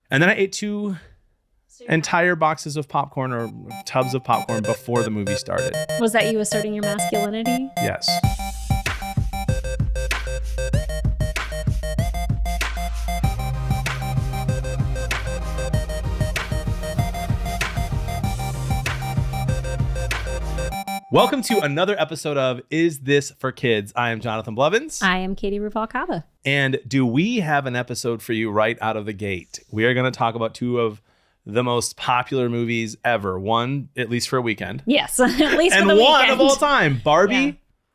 And then I ate two entire boxes of popcorn or tubs of popcorn before the movie started. Was that you asserting your masculinity? Yes. Welcome to another episode of Is This for Kids? I am Jonathan Blevins. I am Katie Ruvalcaba. And do we have an episode for you right out of the gate? We are going to talk about two of the most popular movies ever. One, at least for a weekend. Yes, at least for the weekend. And one of all time, Barbie. Yeah.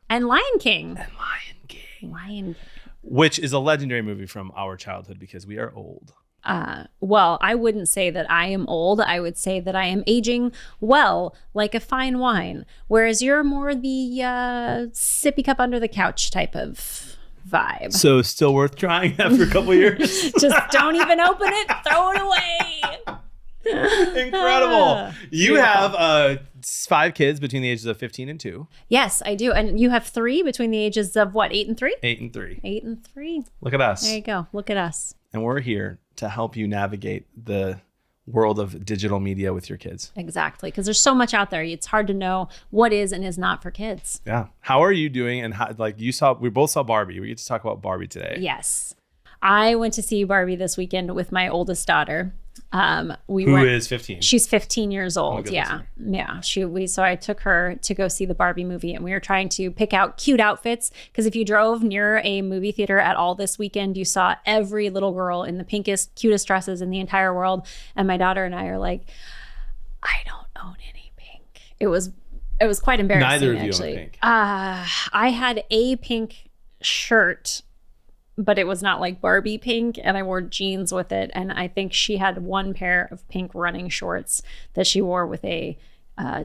And Lion King. Lion King. Which is a legendary movie from our childhood because we are old. Well, I wouldn't say that I am old. I would say that I am aging well, like a fine wine. Whereas you're more the sippy cup under the couch type of vibe. So still worth trying after a couple years? Just don't even open it. Throw it away. Incredible. You have 5 kids between the ages of 15 and 2. Yes, I do. And you have 3 between the ages of what, 8 and 3? 8 and 3. 8 and 3. Look at us. There you go. Look at us. And we're here to help you navigate the world of digital media with your kids. Exactly. Because there's so much out there. It's hard to know what is and is not for kids. Yeah. How are you doing? And how, we both saw Barbie. We get to talk about Barbie today. Yes. I went to see Barbie this weekend with my oldest daughter. Who is 15? She's 15 years old. Oh, Yeah. So I took her to go see the Barbie movie, and we were trying to pick out cute outfits because if you drove near a movie theater at all this weekend, you saw every little girl in the pinkest, cutest dresses in the entire world. And my daughter and I are like, I don't own any pink. It was quite embarrassing. Neither of you actually. own pink. I had a pink shirt, but it was not like Barbie pink, and I wore jeans with it. And I think she had one pair of pink running shorts that she wore with a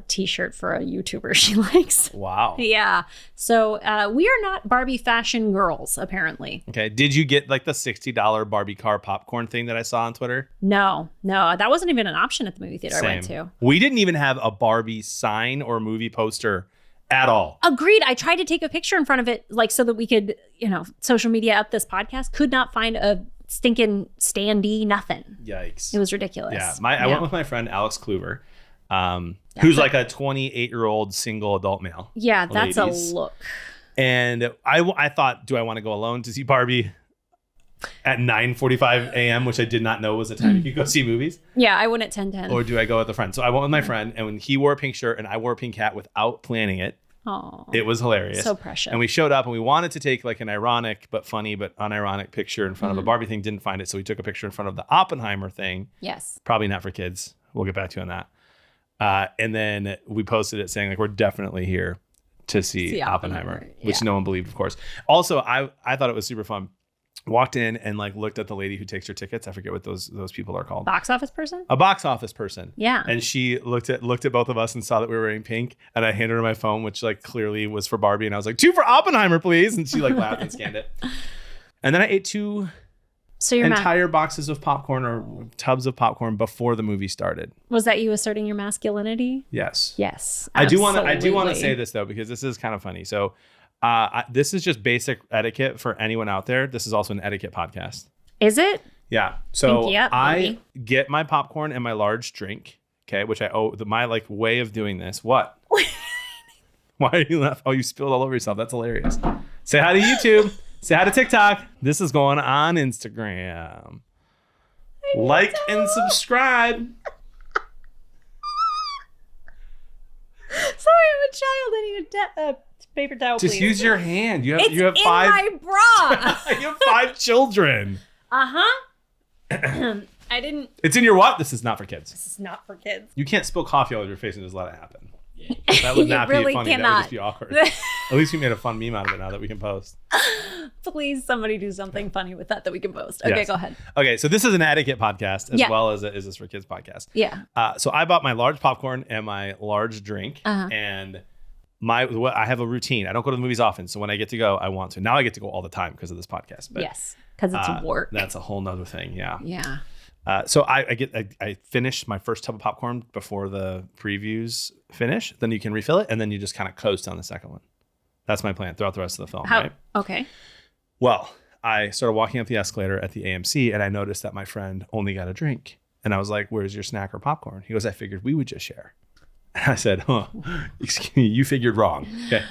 t-shirt for a YouTuber she likes. Wow. Yeah. So we are not Barbie fashion girls, apparently. Okay. Did you get like the $60 Barbie car popcorn thing that I saw on Twitter? No, that wasn't even an option at the movie theater I went to. We didn't even have a Barbie sign or movie poster at all. Agreed. I tried to take a picture in front of it, like so that we could, social media up this podcast. Could not find a stinking standee, nothing. Yikes. It was ridiculous. Yeah. I went with my friend Alex Kluver, who's like a 28-year-old single adult male. Yeah, that's ladies. A look. And I thought, do I want to go alone to see Barbie at 9:45 a.m., which I did not know was the time you could go see movies? Yeah, I went at 10:10. Or do I go with a friend? So I went with my friend, and when he wore a pink shirt and I wore a pink hat without planning it, it was hilarious. So precious. And we showed up and we wanted to take like an ironic but funny but unironic picture in front of a Barbie thing. Didn't find it, so we took a picture in front of the Oppenheimer thing. Yes. Probably not for kids. We'll get back to you on that. And then we posted it saying like we're definitely here to see Oppenheimer, which no one believed, of course. Also, I thought it was super fun. Walked in and like looked at the lady who takes her tickets. I forget what those people are called. Box office person? A box office person. Yeah. And she looked at both of us and saw that we were wearing pink. And I handed her my phone, which like clearly was for Barbie. And I was like, 2 for Oppenheimer, please. And she like laughed and scanned it. And then I ate 2 entire boxes of popcorn or tubs of popcorn before the movie started. Was that you asserting your masculinity? Yes. Yes. I do want to say this though, because this is kind of funny. So this is just basic etiquette for anyone out there. This is also an etiquette podcast. Is it? Yeah. So I maybe. get my popcorn and my large drink. Okay, which I owe my like way of doing this. What? Why are you laughing? Oh, you spilled all over yourself. That's hilarious. Say hi to YouTube. Say hi to TikTok. This is going on Instagram. Like and subscribe. Sorry, I'm a child. I need a paper towel, please. Just use your hand. You have 5. In my bra. You have 5 children. I didn't. It's in your what? This is not for kids. This is not for kids. You can't spill coffee all over your face and just let it happen. That would not really be funny. Cannot. That would just be awkward. At least we made a fun meme out of it now that we can post. Please, somebody do something funny with that we can post. Okay, yes. Go ahead. Okay, so this is an etiquette podcast as well as a Is This for Kids podcast. Yeah. So I bought my large popcorn and my large drink, and I have a routine. I don't go to the movies often, so when I get to go, I want to. Now I get to go all the time because of this podcast. But, yes, because it's work. That's a whole nother thing. Yeah. Yeah. So I finish my first tub of popcorn before the previews finish. Then you can refill it, and then you just kind of coast on the second one. That's my plan throughout the rest of the film. Right? Okay. Well, I started walking up the escalator at the AMC and I noticed that my friend only got a drink. And I was like, where's your snack or popcorn? He goes, I figured we would just share. And I said, excuse me, you figured wrong. Okay.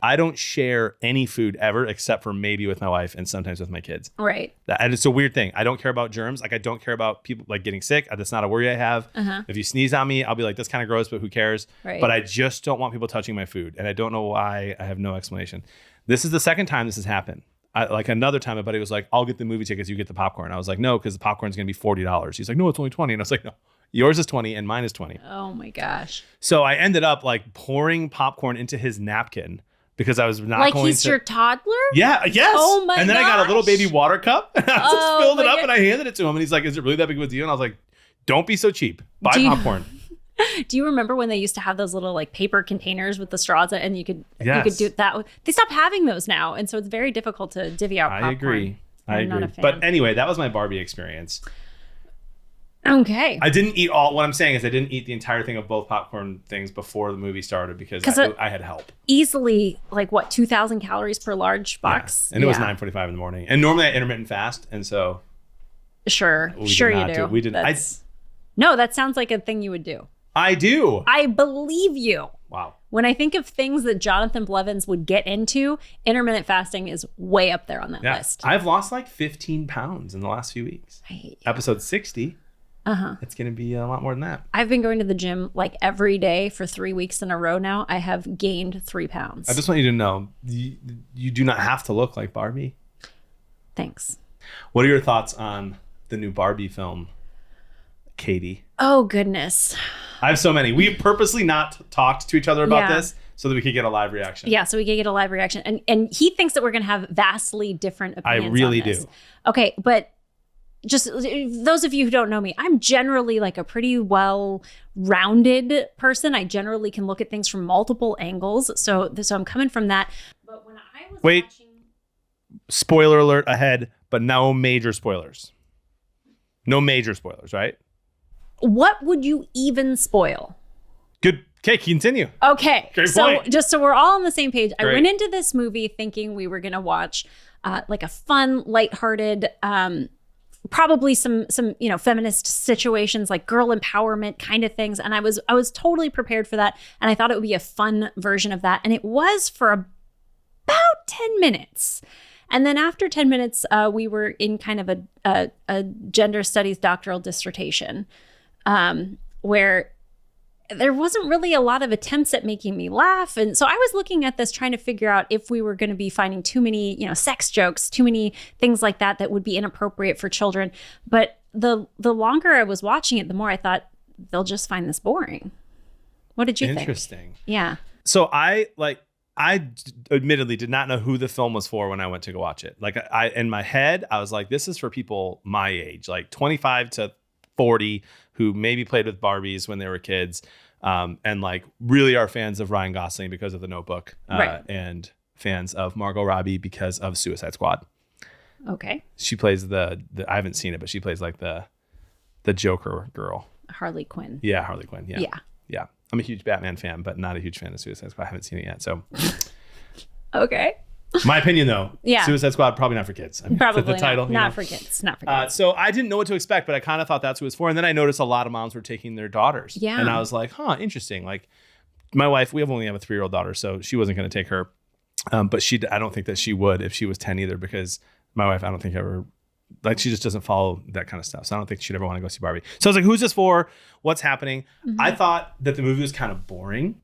I don't share any food ever except for maybe with my wife and sometimes with my kids. Right. And it's a weird thing. I don't care about germs. Like I don't care about people like getting sick. That's not a worry I have. If you sneeze on me, I'll be like, that's kind of gross, but who cares? Right. But I just don't want people touching my food. And I don't know why. I have no explanation. This is the second time this has happened. Like another time, my buddy was like, I'll get the movie tickets, you get the popcorn. I was like, no, because the popcorn's going to be $40. He's like, no, it's only 20. And I was like, no, yours is 20 and mine is 20. Oh my gosh. So I ended up like pouring popcorn into his napkin because I was not like going he's your toddler? Yeah, yes. Oh my And then I got a little baby water cup and I just filled it up God. and I handed it to him. And he's like, is it really that big of a deal? And I was like, don't be so cheap. Buy popcorn. Do you remember when they used to have those little like paper containers with the straws and you could do that? They stopped having those now. And so it's very difficult to divvy out popcorn. I agree. I'm not a fan. But anyway, that was my Barbie experience. Okay. I didn't eat what I'm saying is I didn't eat the entire thing of both popcorn things before the movie started because I had help. Easily, like what, 2,000 calories per large box? Yeah. And it was 9:45 in the morning. And normally I intermittent fast. And so. Sure you do. We didn't. No, that sounds like a thing you would do. I do. I believe you. Wow. When I think of things that Jonathan Blevins would get into, intermittent fasting is way up there on that list. I've lost like 15 pounds in the last few weeks. Episode 60. It's going to be a lot more than that. I've been going to the gym like every day for 3 weeks in a row now. I have gained 3 pounds. I just want you to know, you do not have to look like Barbie. Thanks. What are your thoughts on the new Barbie film, Katie? Oh, goodness. I have so many. We've purposely not talked to each other about this so that we could get a live reaction. Yeah, so we could get a live reaction. And he thinks that we're going to have vastly different opinions. I really on this. do. Okay, but just those of you who don't know me, I'm generally like a pretty well-rounded person. I generally can look at things from multiple angles. So I'm coming from that. But when I was watching... Spoiler alert ahead, but no major spoilers. No major spoilers, right? What would you even spoil? Good. Okay, continue. Okay. Great so point. just so we're all on the same page, Great. I went into this movie thinking we were going to watch like a fun, lighthearted, probably some feminist situations like girl empowerment kind of things. And I was totally prepared for that. And I thought it would be a fun version of that. And it was for about 10 minutes. And then after 10 minutes, we were in kind of a gender studies doctoral dissertation where there wasn't really a lot of attempts at making me laugh. And so I was looking at this trying to figure out if we were going to be finding too many, sex jokes, too many things like that would be inappropriate for children. But the longer I was watching it, the more I thought they'll just find this boring. What did you think? Interesting. Yeah. So I admittedly did not know who the film was for when I went to go watch it. Like in my head, I was like, this is for people my age, like 25 to 40 who maybe played with Barbies when they were kids. And like really are fans of Ryan Gosling because of The Notebook, right. And fans of Margot Robbie because of Suicide Squad. Okay. She plays the I haven't seen it, but she plays like the Joker girl. Harley Quinn. Yeah, Harley Quinn. Yeah. Yeah. Yeah. I'm a huge Batman fan, but not a huge fan of Suicide Squad. I haven't seen it yet. So okay. My opinion though, yeah. Suicide Squad, probably not for kids. I mean, probably the title, not for kids. Not for kids. So I didn't know what to expect, but I kind of thought that's what it was for. And then I noticed a lot of moms were taking their daughters. Yeah. And I was like, interesting. Like my wife, we only have a 3-year-old daughter, so she wasn't going to take her. But I don't think that she would if she was 10 either, because my wife, I don't think ever, like she just doesn't follow that kind of stuff. So I don't think she'd ever want to go see Barbie. So I was like, who's this for? What's happening? Mm-hmm. I thought that the movie was kind of boring.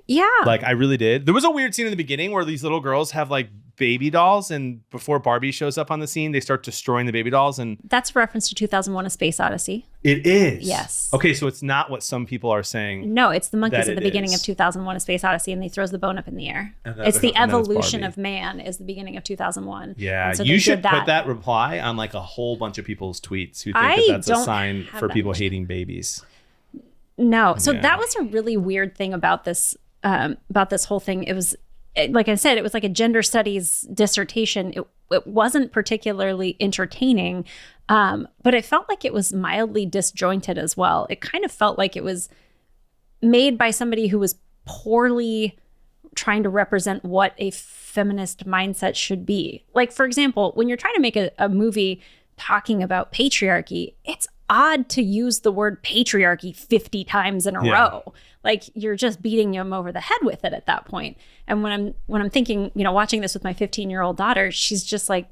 Yeah. Like I really did. There was a weird scene in the beginning where these little girls have like baby dolls, and before Barbie shows up on the scene, they start destroying the baby dolls. And that's a reference to 2001: A Space Odyssey. It is. Yes. Okay, so it's not what some people are saying. No, it's the monkeys at the beginning of 2001: A Space Odyssey, and he throws the bone up in the air. It's the evolution of man is the beginning of 2001. Yeah, so you should put that reply on like a whole bunch of people's tweets who think that's a sign for people hating babies. No, so that was a really weird thing about this whole thing. It was, like I said, it was like a gender studies dissertation. It wasn't particularly entertaining, but it felt like it was mildly disjointed as well. It kind of felt like it was made by somebody who was trying to represent what a feminist mindset should be. Like, for example, when you're trying to make a movie talking about patriarchy, it's odd to use the word patriarchy 50 times in a row. Like, you're just beating them over the head with it at that point. And when I'm thinking, watching this with my 15-year-old daughter, she's just like,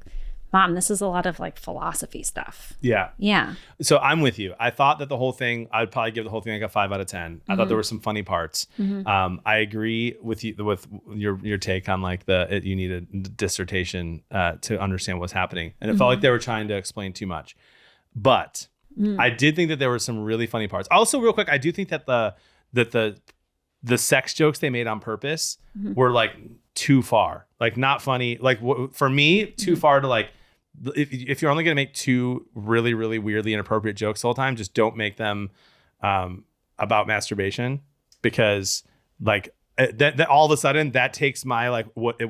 Mom, this is a lot of like philosophy stuff. Yeah. Yeah. So I'm with you. I thought that the whole thing, I'd probably give the whole thing like a 5 out of 10. I thought there were some funny parts. I agree with you with your take on like you need a dissertation to understand what's happening. And it felt like they were trying to explain too much. But I did think that there were some really funny parts. Also, real quick, I do think that the sex jokes they made on purpose were like too far, like not funny. Like for me, too far to like, if you're only going to make 2 really, really weirdly inappropriate jokes the whole time, just don't make them about masturbation, because like that all of a sudden that takes my like what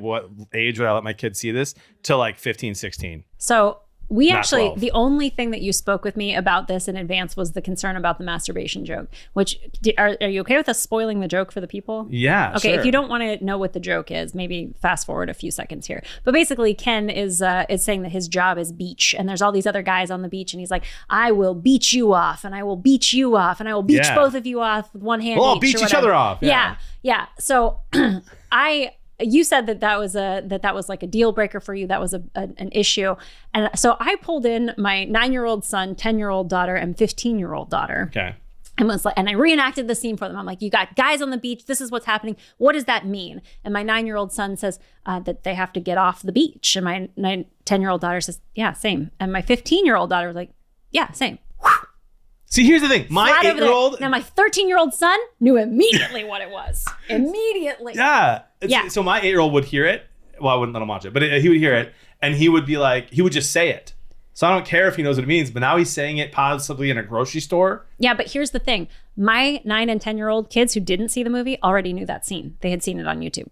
age would I let my kids see this to like 15, 16. So we Not actually, 12. the only thing that you spoke with me about this in advance was the concern about the masturbation joke, which are you okay with us spoiling the joke for the people? Yeah. Okay. Sure. If you don't want to know what the joke is, maybe fast forward a few seconds here. But basically Ken is saying that his job is beach, and there's all these other guys on the beach, and he's like, I will beat you off, and I will beat you off, and I will beat both of you off with one hand. We'll all beat each other off. Yeah. So you said that was like a deal breaker for you. That was an issue. And so I pulled in my 9-year-old son, 10-year-old daughter, and 15-year-old daughter. Okay. And I reenacted the scene for them. I'm like, you got guys on the beach. This is what's happening. What does that mean? And my 9-year-old son says that they have to get off the beach. And my 10-year-old daughter says, yeah, same. And my 15-year-old daughter was like, yeah, same. See, here's the thing. My 8-year-old. Now my 13-year-old son knew immediately what it was. Immediately. Yeah. Yeah. So my 8-year-old would hear it. Well, I wouldn't let him watch it, but he would hear it, and he would be like, he would just say it. So I don't care if he knows what it means, but now he's saying it possibly in a grocery store. Yeah, but here's the thing. My 9 and 10-year-old kids who didn't see the movie already knew that scene. They had seen it on YouTube.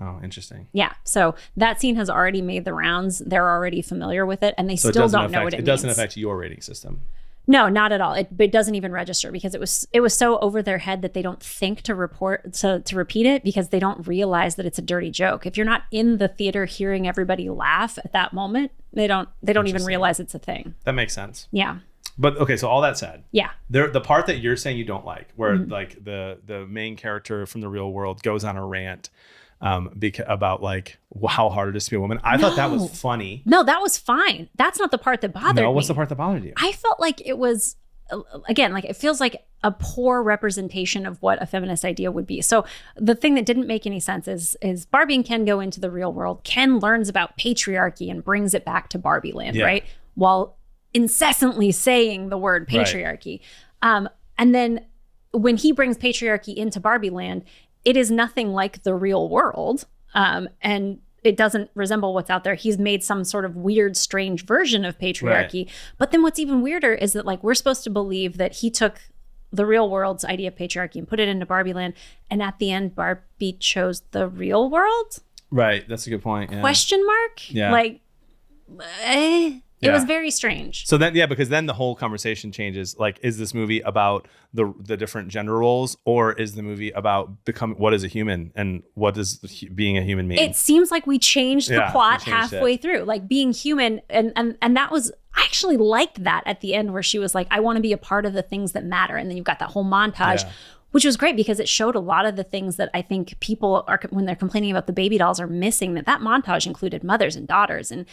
Oh, interesting. Yeah. So that scene has already made the rounds. They're already familiar with it, and they still don't know what it means. It doesn't affect your rating system. No, not at all. It doesn't even register, because it was so over their head that they don't think to repeat it, because they don't realize that it's a dirty joke. If you're not in the theater hearing everybody laugh at that moment, they don't even realize it's a thing. That makes sense. Yeah. But okay, so all that said, yeah, the part that you're saying you don't like, where like the main character from the real world goes on a rant about like how hard it is to be a woman. I thought that was funny. No, that was fine. That's not the part that bothered me. No, what's the part that bothered you? I felt like it was, again, like it feels like a poor representation of what a feminist idea would be. So the thing that didn't make any sense is Barbie and Ken go into the real world. Ken learns about patriarchy and brings it back to Barbie land, right? While incessantly saying the word patriarchy. Right. And then when he brings patriarchy into Barbie land, it is nothing like the real world, and it doesn't resemble what's out there. He's made some sort of weird, strange version of patriarchy. Right. But then what's even weirder is that like we're supposed to believe that he took the real world's idea of patriarchy and put it into Barbie land, and at the end, Barbie chose the real world? Right, that's a good point. Yeah. Question mark? Yeah. Like, it was very strange. So then, because then the whole conversation changes. Like, is this movie about the different gender roles, or is the movie about what is a human and what does being a human mean? It seems like we changed the plot halfway through, like being human, and that was, I actually liked that at the end where she was like, I want to be a part of the things that matter, and then you've got that whole montage. Yeah. Which was great, because it showed a lot of the things that I think people are, when they're complaining about the baby dolls, are missing. That montage included mothers and daughters and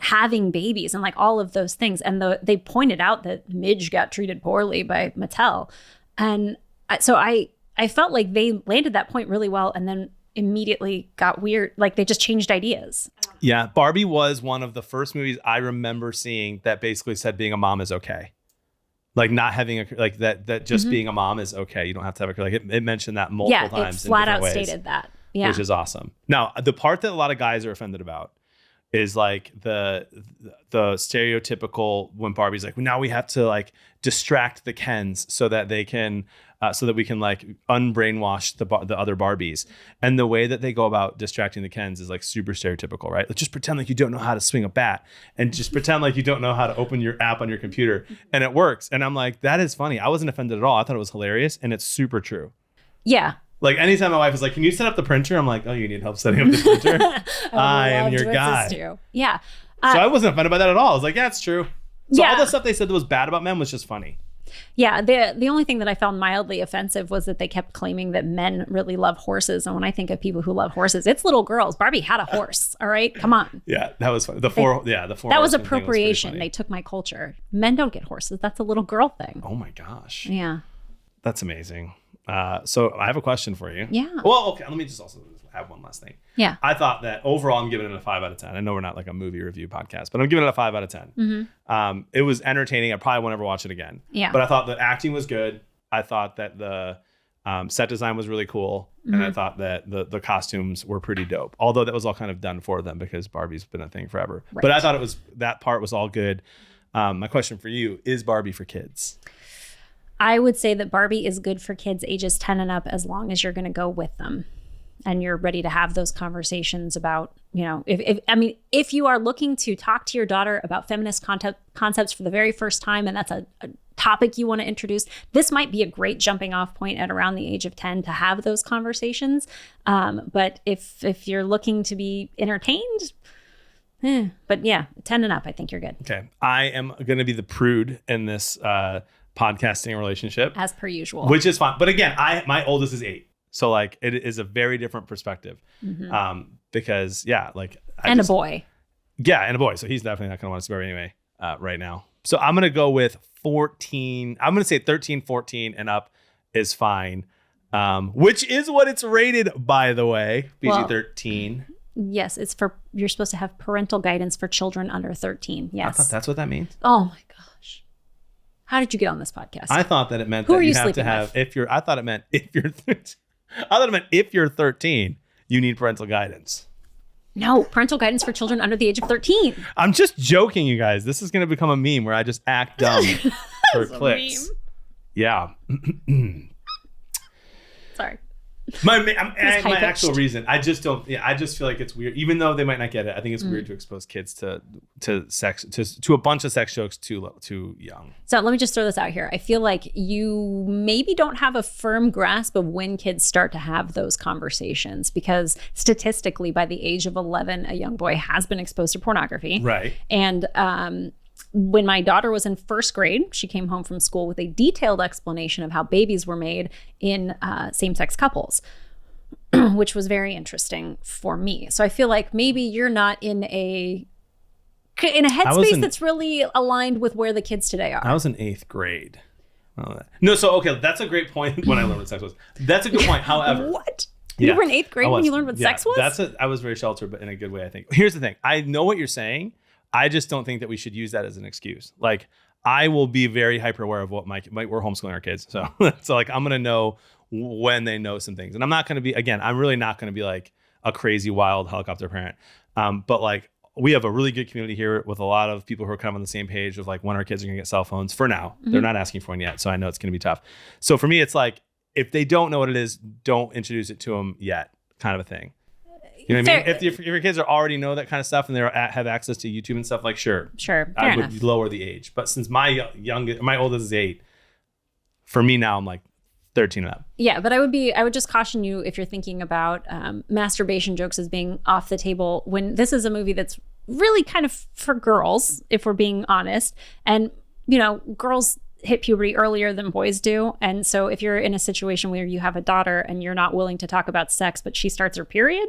having babies and like all of those things. And they pointed out that Midge got treated poorly by Mattel. And so I felt like they landed that point really well, and then immediately got weird. Like they just changed ideas. Yeah. Barbie was one of the first movies I remember seeing that basically said being a mom is okay. Like not having that just being a mom is okay. You don't have to have a career. Like it mentioned that multiple times. It flat out stated that. Yeah. Which is awesome. Now, the part that a lot of guys are offended about is like the stereotypical when Barbie's like, well, now we have to like distract the Kens so that they can so that we can like unbrainwash the other Barbies. And the way that they go about distracting the Kens is like super stereotypical, right? Like just pretend like you don't know how to swing a bat, and just pretend like you don't know how to open your app on your computer, and it works. And I'm like, that is funny. I wasn't offended at all. I thought it was hilarious, and it's super true. Yeah. Like anytime my wife is like, can you set up the printer? I'm like, oh, you need help setting up the printer? I am your guy. Yeah. So I wasn't offended by that at all. I was like, yeah, it's true. So Yeah. all the stuff they said that was bad about men was just funny. Yeah, the only thing that I found mildly offensive was that they kept claiming that men really love horses. And when I think of people who love horses, it's little girls. Barbie had a horse. All right, come on. Yeah, that was funny. The four. That was appropriation. They took my culture. Men don't get horses. That's a little girl thing. Oh my gosh. Yeah. That's amazing. So I have a question for you. Yeah. Well, okay. Let me just also add one last thing. Yeah. I thought that overall, I'm giving it a 5 out of 10. I know we're not like a movie review podcast, but I'm giving it a 5 out of 10. Mm-hmm. It was entertaining. I probably won't ever watch it again. Yeah. But I thought the acting was good. I thought that the set design was really cool. Mm-hmm. And I thought that the costumes were pretty dope. Although that was all kind of done for them because Barbie's been a thing forever. Right. But I thought that part was all good. My question for you, is Barbie for kids? I would say that Barbie is good for kids ages 10 and up as long as you're going to go with them and you're ready to have those conversations about, if you are looking to talk to your daughter about feminist concepts for the very first time and that's a topic you want to introduce, this might be a great jumping off point at around the age of 10 to have those conversations. But if you're looking to be entertained, but yeah, 10 and up, I think you're good. Okay. I am going to be the prude in this podcasting relationship, as per usual, which is fine. But again, my oldest is 8, so like it is a very different perspective. Because a boy. Yeah, and a boy. So he's definitely not going to want to see Barbie anyway right now. So I'm going to go with 14. I'm going to say 13, 14 and up is fine, which is what it's rated, by the way. PG-13. Yes, you're supposed to have parental guidance for children under 13. Yes. I thought that's what that means. Oh my gosh. How did you get on this podcast? I thought that it meant Who that are you you have to have sleeping I thought it meant if you're 13, you need parental guidance. No, parental guidance for children under the age of 13. I'm just joking, you guys. This is going to become a meme where I just act dumb for clicks. Meme. Yeah. Sorry. My actual reason, I just feel like it's weird, even though they might not get it. I think it's weird to expose kids to sex, to a bunch of sex jokes too young. So let me just throw this out here. I feel like you maybe don't have a firm grasp of when kids start to have those conversations, because statistically by the age of 11, a young boy has been exposed to pornography. Right. And when my daughter was in first grade, she came home from school with a detailed explanation of how babies were made in same-sex couples, which was very interesting for me. So I feel like maybe you're not in a headspace that's really aligned with where the kids today are. I was in 8th grade. No, so okay, that's a great point. When I learned what sex was, that's a good point. However, what? You were in 8th grade when you learned what sex was? I was very sheltered, but in a good way, I think. Here's the thing. I know what you're saying. I just don't think that we should use that as an excuse. Like, I will be very hyper aware of what we're homeschooling our kids. So like, I'm going to know when they know some things. And I'm not going to be, again, I'm really not going to be like a crazy wild helicopter parent. But like, we have a really good community here with a lot of people who are kind of on the same page of like when our kids are going to get cell phones for now. Mm-hmm. They're not asking for one yet. So I know it's going to be tough. So for me, it's like, if they don't know what it is, don't introduce it to them yet, kind of a thing. You know what I mean? If your kids already know that kind of stuff and they have access to YouTube and stuff, like sure, I would lower the age. But since my oldest is 8, for me now I'm like 13 and up. Yeah, but I would just caution you if you're thinking about masturbation jokes as being off the table when this is a movie that's really kind of for girls, if we're being honest. And girls hit puberty earlier than boys do. And so if you're in a situation where you have a daughter and you're not willing to talk about sex, but she starts her period,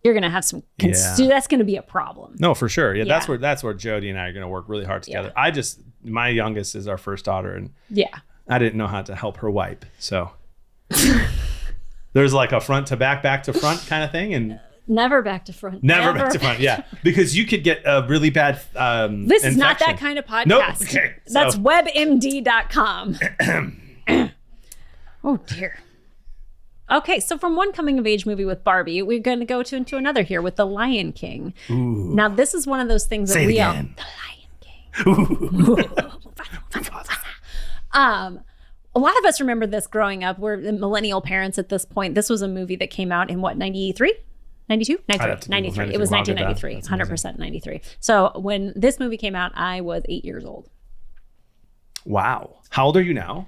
you're going to have some, that's going to be a problem. No, for sure. Yeah. That's where Jody and I are going to work really hard together. Yeah. My youngest is our first daughter and I didn't know how to help her wipe. So there's like a front to back to front kind of thing. And never back to front. Never back to front. Yeah. Because you could get a really bad This is not that kind of podcast. Nope. Okay. That's webmd.com. Oh dear. Okay, so from one coming-of-age movie with Barbie, we're going to go into another here with The Lion King. Ooh. Now, this is one of those things that Say it we again. The Lion King. A lot of us remember this growing up. We're millennial parents at this point. This was a movie that came out in what, 93? 92? 93. It was 1993. 100% 93. So when this movie came out, I was 8 years old. Wow. How old are you now?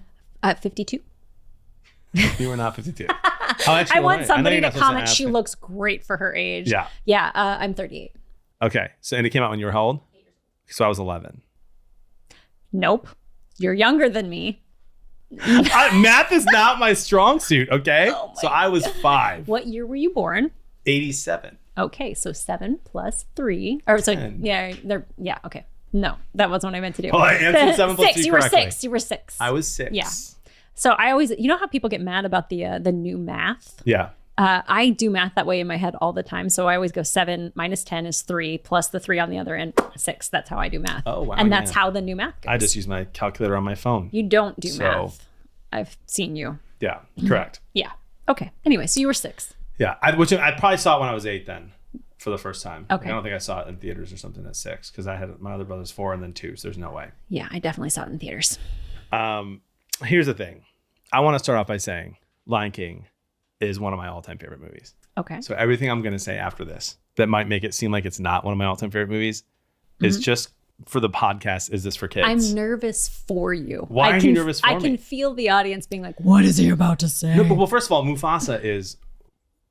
52. You were not 52. I want somebody to comment. She looks great for her age. Yeah. Yeah. I'm 38. Okay. So, and it came out when you were how old? So I was 11. Nope. You're younger than me. Math is not my strong suit. Okay. So I was 5. What year were you born? 87. Okay. So 7 plus 3. Or so, 10. yeah. Okay. No, that wasn't what I meant to do. Well, I answered 7 plus 3 correctly. You were 6. I was 6. Yeah. So I always, you know how people get mad about the new math? Yeah. I do math that way in my head all the time. So I always go 7 minus 10 is 3 plus the 3 on the other end, 6. That's how I do math. Oh, wow. And that's how the new math goes. I just use my calculator on my phone. You don't do math. I've seen you. Yeah, correct. Yeah. Okay. Anyway, so you were 6. Yeah, I probably saw it when I was 8 then for the first time. Okay. I don't think I saw it in theaters or something at 6 because I had my other brother's 4 and then 2, so there's no way. Yeah, I definitely saw it in theaters. Here's the thing. I want to start off by saying Lion King is one of my all-time favorite movies. Okay. So everything I'm going to say after this that might make it seem like it's not one of my all-time favorite movies is just for the podcast. Is this for kids? I'm nervous for you. Why are you nervous for me? I can feel the audience being like, what is he about to say? No, but well, first of all, Mufasa is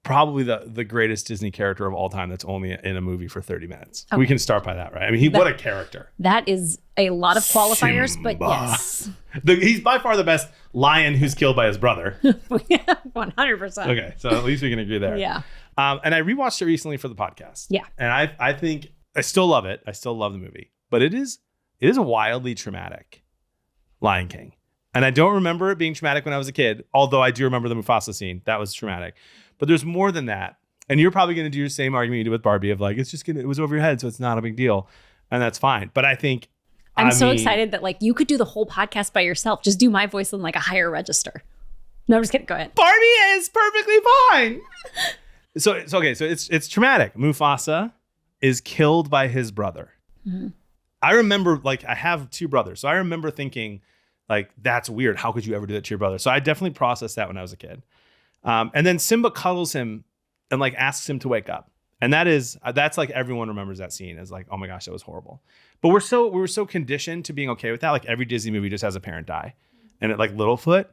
probably the greatest Disney character of all time that's only in a movie for 30 minutes. Okay. We can start by that, right? I mean, what a character. That is a lot of qualifiers, Simba. but yes. He's by far the best lion who's killed by his brother. 100%. Okay, so at least we can agree there. Yeah. And I rewatched it recently for the podcast. Yeah. And I think I still love it. I still love the movie. But it is wildly traumatic, Lion King. And I don't remember it being traumatic when I was a kid, although I do remember the Mufasa scene. That was traumatic. But there's more than that. And you're probably going to do your same argument you did with Barbie of like, it was over your head, so it's not a big deal. And that's fine. But I think I'm so excited that like you could do the whole podcast by yourself. Just do my voice in like a higher register. No, I'm just kidding. Go ahead. Barbie is perfectly fine. So okay. So it's traumatic. Mufasa is killed by his brother. Mm-hmm. I remember like I have 2 brothers. So I remember thinking like, that's weird. How could you ever do that to your brother? So I definitely processed that when I was a kid. And then Simba cuddles him and like asks him to wake up. And that's like everyone remembers that scene as like, oh my gosh, that was horrible. But we were so conditioned to being okay with that. Like every Disney movie just has a parent die. And it, like Littlefoot,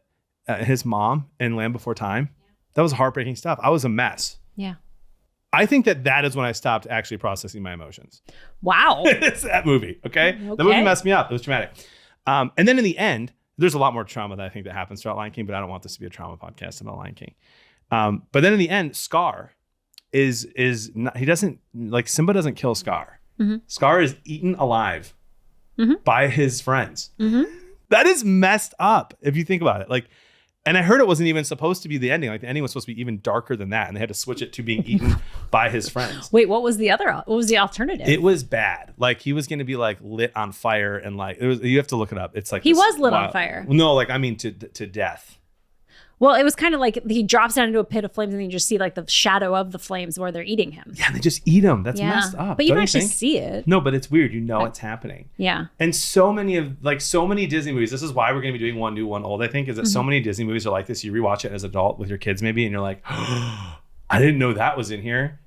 his mom in Land Before Time, that was heartbreaking stuff. I was a mess. Yeah. I think that is when I stopped actually processing my emotions. Wow. It's that movie. Okay. The movie messed me up. It was traumatic. And then in the end, there's a lot more trauma that I think that happens throughout Lion King, but I don't want this to be a trauma podcast about Lion King. But then in the end, Scar is not, he doesn't like Simba doesn't kill Scar. Mm-hmm. Scar is eaten alive by his friends. Mm-hmm. That is messed up if you think about it. Like, and I heard it wasn't even supposed to be the ending. Like the ending was supposed to be even darker than that, and they had to switch it to being eaten by his friends. Wait, what was the alternative? It was bad. Like he was going to be like lit on fire, and like it was. You have to look it up. It's like he was lit on fire. No, like I mean to death. Well, it was kind of like he drops down into a pit of flames and you just see like the shadow of the flames where they're eating him. Yeah, they just eat him. That's messed up. But you can actually see it. No, but it's weird. You know it's happening. Yeah. And so many Disney movies, this is why we're going to be doing one new, one old, I think, is that so many Disney movies are like this. You rewatch it as an adult with your kids maybe, and you're like, oh, I didn't know that was in here.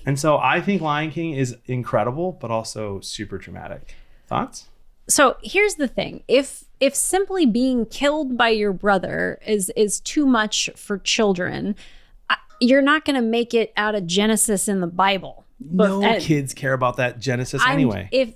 And so I think Lion King is incredible, but also super traumatic. Thoughts? So here's the thing. If simply being killed by your brother is too much for children, you're not going to make it out of Genesis in the Bible. No kids care about that Genesis anyway. If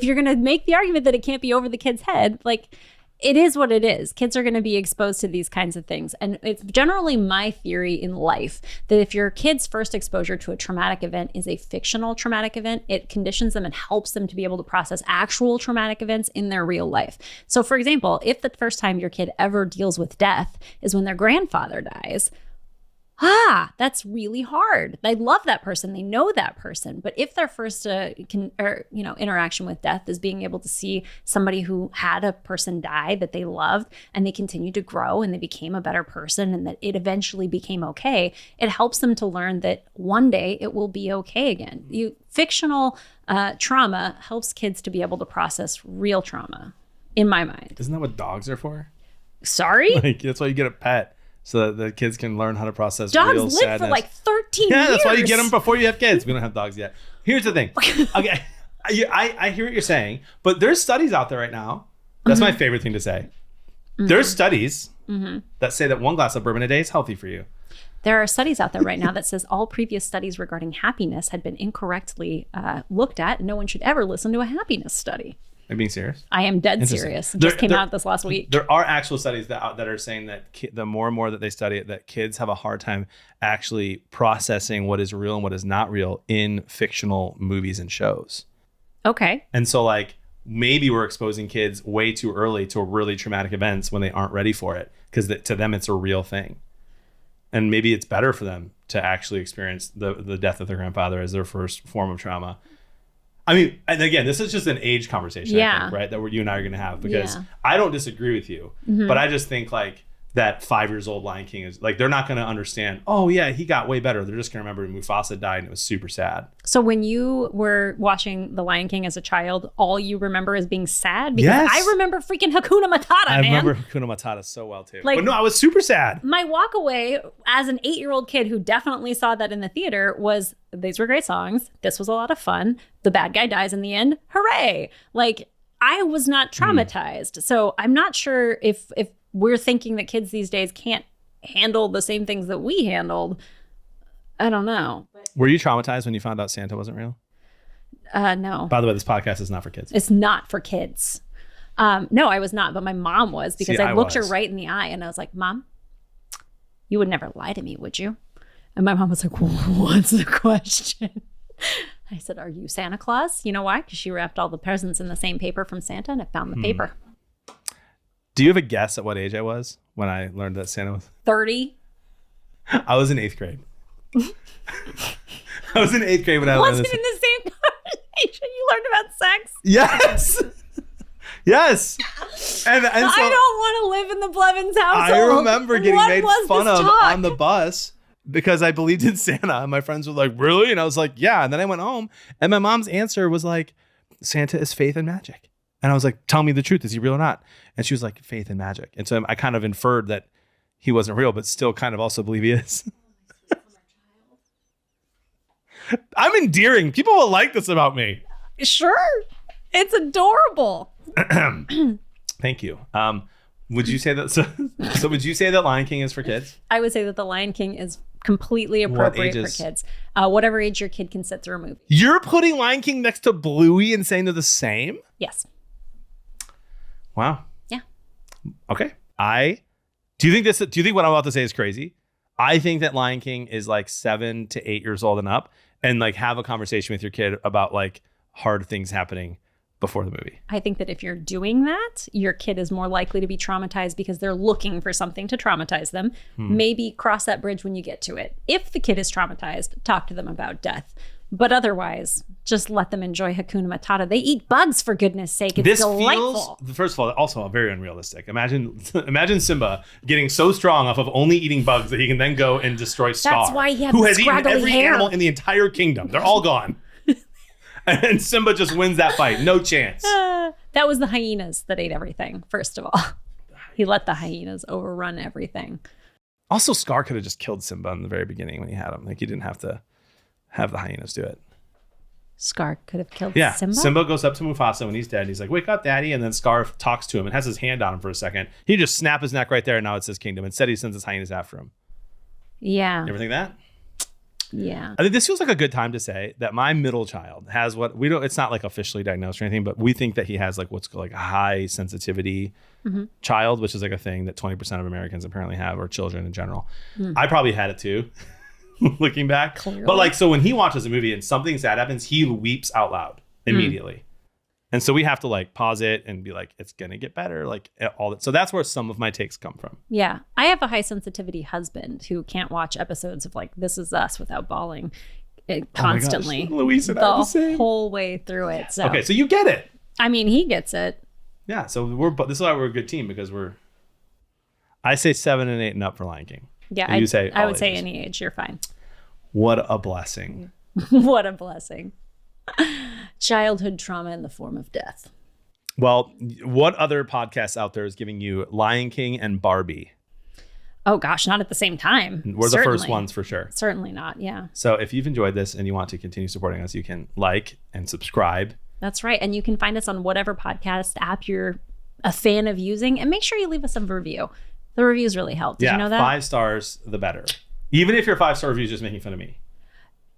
you're going to make the argument that it can't be over the kid's head, like it is what it is. Kids are going to be exposed to these kinds of things. And it's generally my theory in life that if your kid's first exposure to a traumatic event is a fictional traumatic event, it conditions them and helps them to be able to process actual traumatic events in their real life. So for example, if the first time your kid ever deals with death is when their grandfather dies, that's really hard. They love that person. They know that person. But if their first interaction with death is being able to see somebody who had a person die that they loved and they continued to grow and they became a better person and that it eventually became okay, it helps them to learn that one day it will be okay again. Fictional trauma helps kids to be able to process real trauma, in my mind. Isn't that what dogs are for? Sorry? Like, that's why you get a pet. So that the kids can learn how to process dogs real sadness. Dogs live for like 13 years. Yeah, that's why you get them before you have kids. We don't have dogs yet. Here's the thing. Okay, I hear what you're saying, but there's studies out there right now. That's my favorite thing to say. There's studies that say that 1 glass of bourbon a day is healthy for you. There are studies out there right now that says all previous studies regarding happiness had been incorrectly looked at. No one should ever listen to a happiness study. Are you being serious? I am dead serious. It just came out this last week. There are actual studies that are saying that the more and more that they study it, that kids have a hard time actually processing what is real and what is not real in fictional movies and shows. Okay. And so like maybe we're exposing kids way too early to really traumatic events when they aren't ready for it, because to them it's a real thing. And maybe it's better for them to actually experience the death of their grandfather as their first form of trauma. I mean, and again, this is just an age conversation, I think, right? That you and I are going to have, because I don't disagree with you, but I just think like that 5-year-old Lion King is like, they're not going to understand, oh yeah, he got way better. They're just going to remember Mufasa died and it was super sad. So when you were watching The Lion King as a child, all you remember is being sad? Because I remember freaking Hakuna Matata, I man. remember Hakuna Matata so well too. Like, but no, I was super sad. My walk away as an 8-year-old kid who definitely saw that in the theater was, these were great songs. This was a lot of fun. The bad guy dies in the end. Hooray. Like, I was not traumatized. So I'm not sure if we're thinking that kids these days can't handle the same things that we handled. I don't know. Were you traumatized when you found out Santa wasn't real? No. By the way, this podcast is not for kids. It's not for kids. No, I was not, but my mom was, because I looked her right in the eye and I was like, Mom, you would never lie to me, would you? And my mom was like, what's the question? I said, are you Santa Claus? You know why? Because she wrapped all the presents in the same paper from Santa and I found the paper. Do you have a guess at what age I was when I learned that Santa was 30? I was in 8th grade. I was in 8th grade when I learned Wasn't this. in the same conversation you learned about sex? Yes. Yes. And so I don't want to live in the Blevins household. I remember getting made fun of talk? on the bus because I believed in Santa. And my friends were like, really? And I was like, yeah. And then I went home and my mom's answer was like, Santa is faith and magic. And I was like, tell me the truth. Is he real or not? And she was like, faith and magic. And so I kind of inferred that he wasn't real, but still kind of also believe he is. I'm endearing. People will like this about me. Sure. It's adorable. Thank you. Would you say that? So would you say that Lion King is for kids? I would say that The Lion King is completely appropriate for kids. Whatever age your kid can sit through a movie. You're putting Lion King next to Bluey and saying they're the same? Yes. Wow. Yeah. Okay. Do you think what I'm about to say is crazy? I think that Lion King is like 7 to 8 years old and up, and like have a conversation with your kid about like hard things happening before the movie. I think that if you're doing that, your kid is more likely to be traumatized because they're looking for something to traumatize them. Maybe cross that bridge when you get to it. If the kid is traumatized, talk to them about death. But otherwise, just let them enjoy Hakuna Matata. They eat bugs, for goodness sake. It's delightful. First of all, also very unrealistic. Imagine Simba getting so strong off of only eating bugs that he can then go and destroy Scar, That's why he had who the has eaten scraggly every hair. animal in the entire kingdom. They're all gone. And Simba just wins that fight. No chance. That was the hyenas that ate everything, first of all. He let the hyenas overrun everything. Also, Scar could have just killed Simba in the very beginning when he had him. Like, he didn't have to have the hyenas do it. Scar could have killed Yeah. Simba? Simba goes up to Mufasa when he's dead. He's like, wake up, daddy. And then Scar talks to him and has his hand on him for a second. He just snap his neck right there, and now it's his kingdom. Instead, he sends his hyenas after him. Yeah. You ever think that? Yeah. I think this feels like a good time to say that my middle child has what we don't, it's not like officially diagnosed or anything, but we think that he has like what's called like a high sensitivity child, which is like a thing that 20% of Americans apparently have, or children in general. I probably had it too, looking back. Clearly. But like, so when he watches a movie and something sad happens, he weeps out loud immediately. And so we have to like pause it and be like, it's going to get better. Like all that. So that's where some of my takes come from. Yeah. I have a high sensitivity husband who can't watch episodes of like This Is Us without bawling constantly. Oh Louise and I are the same. Whole way through it. So Okay. So you get it. I mean, he gets it. Yeah. So this is why we're a good team, because I say 7 and 8 and up for Lion King. Yeah. And you say I all would say ages. any age. You're fine. What a blessing. What a blessing. Childhood trauma in the form of death. Well, what other podcasts out there is giving you Lion King and Barbie? Oh gosh, not at the same time. We're the first ones for sure. Certainly not. Yeah. So if you've enjoyed this and you want to continue supporting us, you can like and subscribe. That's right. And you can find us on whatever podcast app you're a fan of using, and make sure you leave us a review. The reviews really help. Did you know that? 5 stars, the better. Even if your 5-star review is just making fun of me.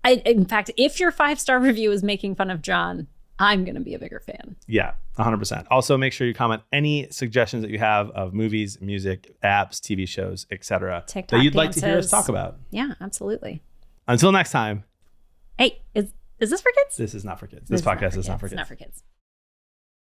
In fact, if your 5-star review is making fun of John, I'm going to be a bigger fan. Yeah, 100%. Also, make sure you comment any suggestions that you have of movies, music, apps, TV shows, etc. TikTok that you'd like dances. to hear us talk about. Yeah, absolutely. Until next time. Hey, is this for kids? This is not for kids. This podcast is not for kids. It's not for kids.